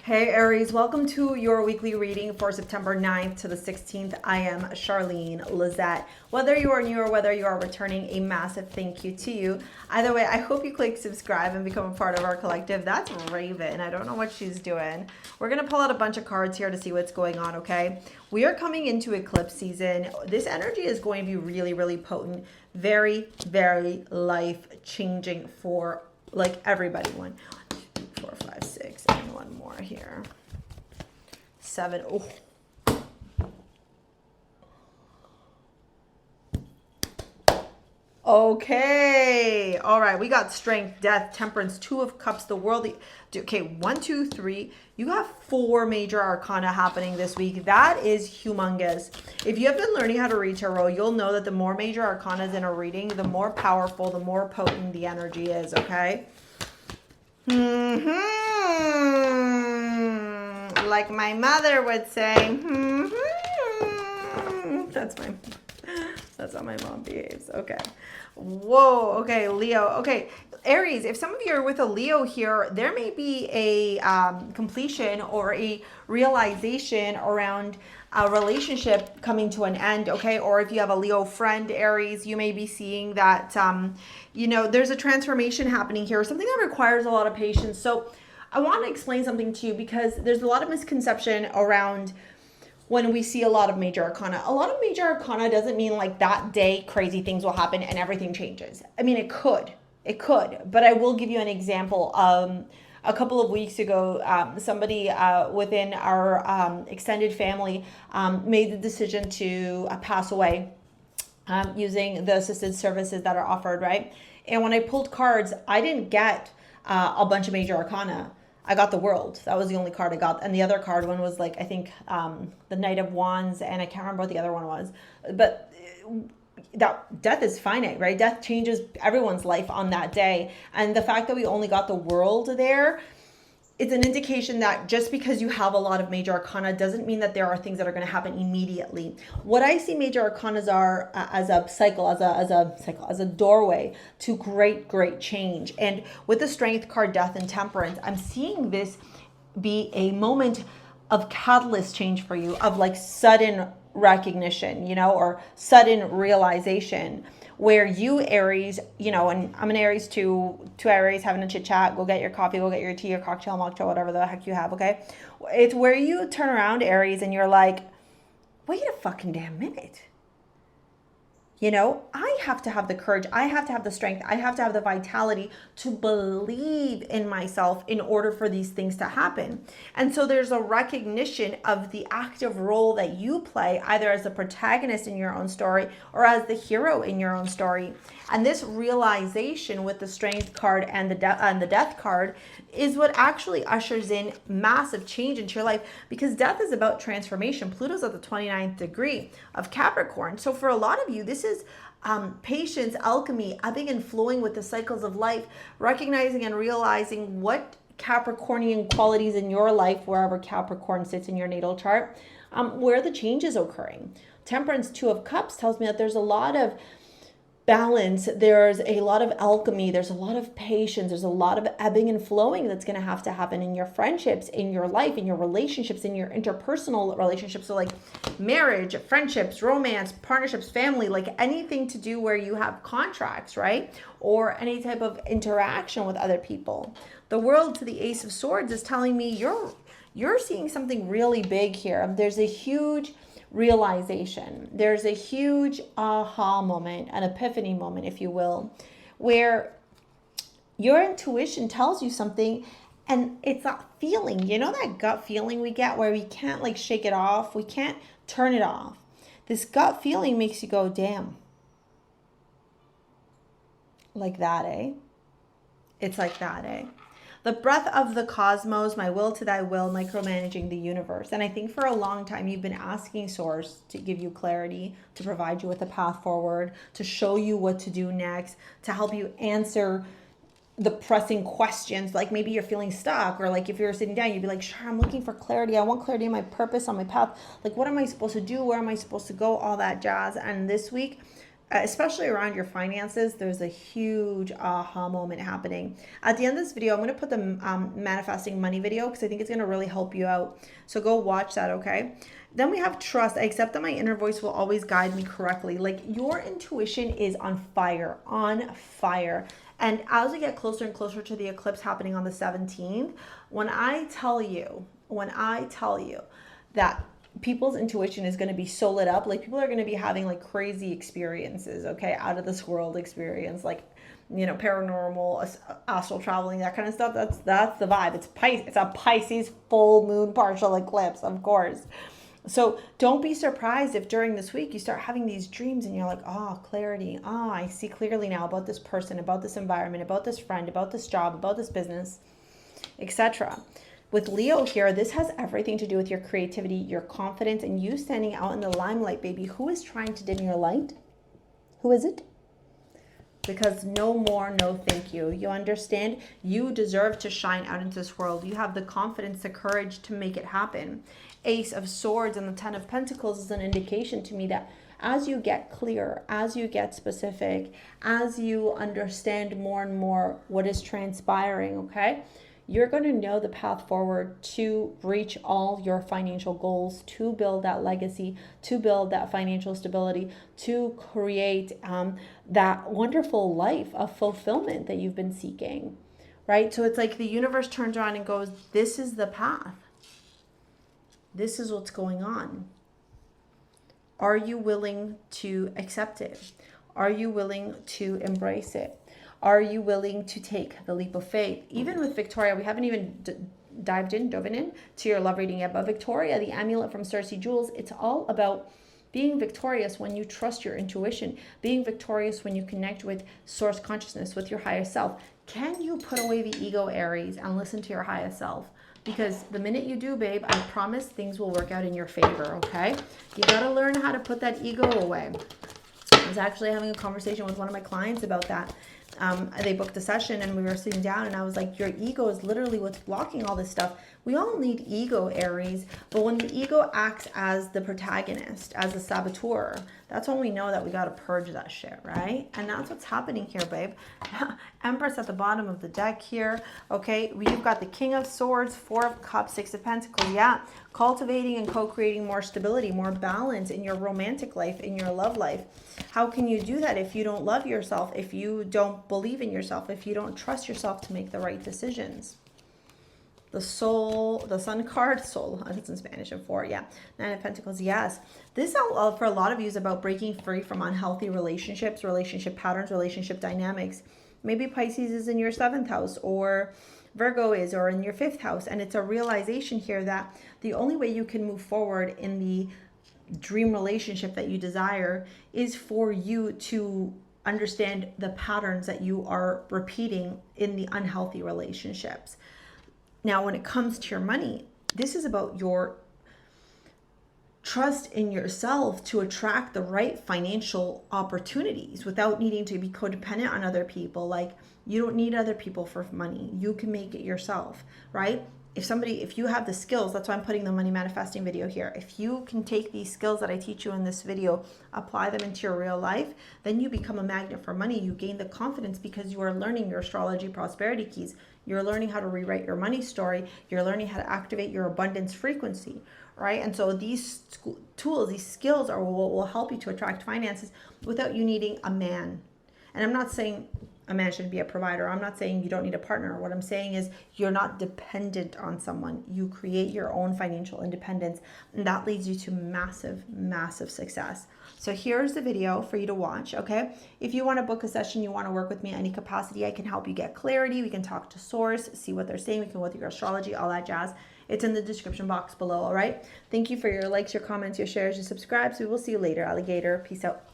Hey Aries, welcome to your weekly reading for September 9th to the 16th. I am Charlene Lizette. Whether you are new or whether you are returning, a massive thank you to you. Either way, I hope you click subscribe and become a part of our collective. That's Raven. I don't know what she's doing. We're going to pull out a bunch of cards here to see what's going on, okay? We are coming into eclipse season. This energy is going to be really, really potent. Very, very life-changing for like everybody. 1, 2, 3, 4, 5, 6, and one more here. 7. Oh. Okay. All right. We got strength, death, temperance, 2 of cups, the world. Okay. 1, 2, 3. You have 4 major arcana happening this week. That is humongous. If you have been learning how to read tarot, you'll know that the more major arcanas in a reading, the more powerful, the more potent the energy is. Okay. Like my mother would say. That's how my mom behaves. Okay. Whoa. Okay, Leo. Okay, Aries, if some of you are with a Leo here, there may be a completion or a realization around a relationship coming to an end, okay? Or if you have a Leo friend, Aries, you may be seeing that, you know, there's a transformation happening here, something that requires a lot of patience. So I want to explain something to you because there's a lot of misconception around when we see a lot of major arcana. A lot of major arcana doesn't mean like that day crazy things will happen and everything changes. I mean, it could, but I will give you an example. A couple of weeks ago, somebody within our extended family made the decision to pass away using the assisted services that are offered, right? And when I pulled cards, I didn't get a bunch of major arcana. I got the world. That was the only card I got. And the other card one was like, I think the Knight of Wands, and I can't remember what the other one was. But that death is finite, right? Death changes everyone's life on that day. And the fact that we only got the world there, it's an indication that just because you have a lot of major arcana doesn't mean that there are things that are going to happen immediately. What I see major arcanas are as a cycle, as a doorway to great change. And with the strength card, death and temperance, I'm seeing this be a moment of catalyst change for you, of like sudden recognition, you know, or sudden realization, where you, Aries, you know, and I'm an Aries too, 2 Aries having a chit chat, go get your coffee, go get your tea, your cocktail, mocktail, whatever the heck you have, okay? It's where you turn around, Aries, and you're like, wait a fucking damn minute. You know, I have to have the courage, I have to have the strength, I have to have the vitality to believe in myself in order for these things to happen. And so there's a recognition of the active role that you play, either as the protagonist in your own story or as the hero in your own story. And this realization with the strength card and the death card is what actually ushers in massive change into your life, because death is about transformation. Pluto's at the 29th degree of Capricorn. So for a lot of you, this is patience, alchemy, ebbing and flowing with the cycles of life, recognizing and realizing what Capricornian qualities in your life, wherever Capricorn sits in your natal chart, where the change is occurring. Temperance, 2 of Cups, tells me that there's a lot of balance, there's a lot of alchemy, there's a lot of patience, there's a lot of ebbing and flowing that's going to have to happen in your friendships, in your life, in your relationships, in your interpersonal relationships. So like marriage, friendships, romance, partnerships, family, like anything to do where you have contracts, right? Or any type of interaction with other people. The world to the Ace of Swords is telling me you're seeing something really big here. There's a huge realization. There's a huge aha moment, an epiphany moment, if you will, where your intuition tells you something, and it's that feeling, you know, that gut feeling we get where we can't like shake it off, we can't turn it off. This gut feeling makes you go, damn. Like that, eh? It's like that, eh? The breath of the cosmos, my will to thy will, micromanaging the universe. And I think for a long time you've been asking Source to give you clarity, to provide you with a path forward, to show you what to do next, to help you answer the pressing questions. Like maybe you're feeling stuck, or like if you're sitting down, you'd be like, sure, I'm looking for clarity. I want clarity in my purpose, on my path. Like, what am I supposed to do? Where am I supposed to go? All that jazz. And this week, especially around your finances, there's a huge aha moment happening. At the end of this video, I'm going to put the manifesting money video because I think it's going to really help you out. So go watch that, okay? Then we have trust. I accept that my inner voice will always guide me correctly. Like, your intuition is on fire, on fire. And as we get closer and closer to the eclipse happening on the 17th, when I tell you that people's intuition is going to be so lit up, like people are going to be having like crazy experiences, okay, out of this world experience, like, you know, paranormal, astral traveling, that kind of stuff. That's the vibe. It's a Pisces full moon partial eclipse, of course. So don't be surprised if during this week you start having these dreams and you're like, oh, clarity. Oh, I see clearly now about this person, about this environment, about this friend, about this job, about this business, etc. With Leo here, this has everything to do with your creativity, your confidence, and you standing out in the limelight, baby. Who is trying to dim your light? Who is it? Because no more, no thank you. You understand? You deserve to shine out into this world. You have the confidence, the courage to make it happen. Ace of Swords and the Ten of Pentacles is an indication to me that as you get clear, as you get specific, as you understand more and more what is transpiring, okay, you're going to know the path forward to reach all your financial goals, to build that legacy, to build that financial stability, to create that wonderful life of fulfillment that you've been seeking, right? So it's like the universe turns around and goes, this is the path. This is what's going on. Are you willing to accept it? Are you willing to embrace it? Are you willing to take the leap of faith? Even with Victoria, we haven't even dove in to your love reading yet, but Victoria, the amulet from StarSea Jewels, it's all about being victorious when you trust your intuition, being victorious when you connect with source consciousness, with your higher self. Can you put away the ego, Aries, and listen to your higher self? Because the minute you do, babe, I promise things will work out in your favor, okay? You got to learn how to put that ego away. I was actually having a conversation with one of my clients about that. They booked a session and we were sitting down and I was like, your ego is literally what's blocking all this stuff. We all need ego, Aries, but when the ego acts as the protagonist, as a saboteur, that's when we know that we got to purge that shit, right? And that's what's happening here, babe. Empress at the bottom of the deck here, okay? You've got the King of Swords, Four of Cups, Six of Pentacles, yeah. Cultivating and co-creating more stability, more balance in your romantic life, in your love life. How can you do that if you don't love yourself, if you don't believe in yourself, if you don't trust yourself to make the right decisions? The Soul, the Sun card, Soul, it's in Spanish, and four, yeah. Nine of Pentacles, yes. This, for a lot of you, is about breaking free from unhealthy relationships, relationship patterns, relationship dynamics. Maybe Pisces is in your 7th house, or Virgo is, or in your 5th house. And it's a realization here that the only way you can move forward in the dream relationship that you desire is for you to understand the patterns that you are repeating in the unhealthy relationships. Now, when it comes to your money, this is about your trust in yourself to attract the right financial opportunities without needing to be codependent on other people. Like, you don't need other people for money. You can make it yourself, right? If you have the skills, that's why I'm putting the money manifesting video here. If you can take these skills that I teach you in this video, apply them into your real life, then you become a magnet for money. You gain the confidence because you are learning your astrology prosperity keys. You're learning how to rewrite your money story. You're learning how to activate your abundance frequency, right? And so these tools, these skills are what will help you to attract finances without you needing a man. And I'm not saying a man should be a provider. I'm not saying you don't need a partner. What I'm saying is you're not dependent on someone. You create your own financial independence, and that leads you to massive, massive success. So here's the video for you to watch, okay? If you want to book a session, you want to work with me in any capacity, I can help you get clarity. We can talk to source, see what they're saying. We can go with your astrology, all that jazz. It's in the description box below, all right? Thank you for your likes, your comments, your shares, your subscribes. We will see you later, alligator. Peace out.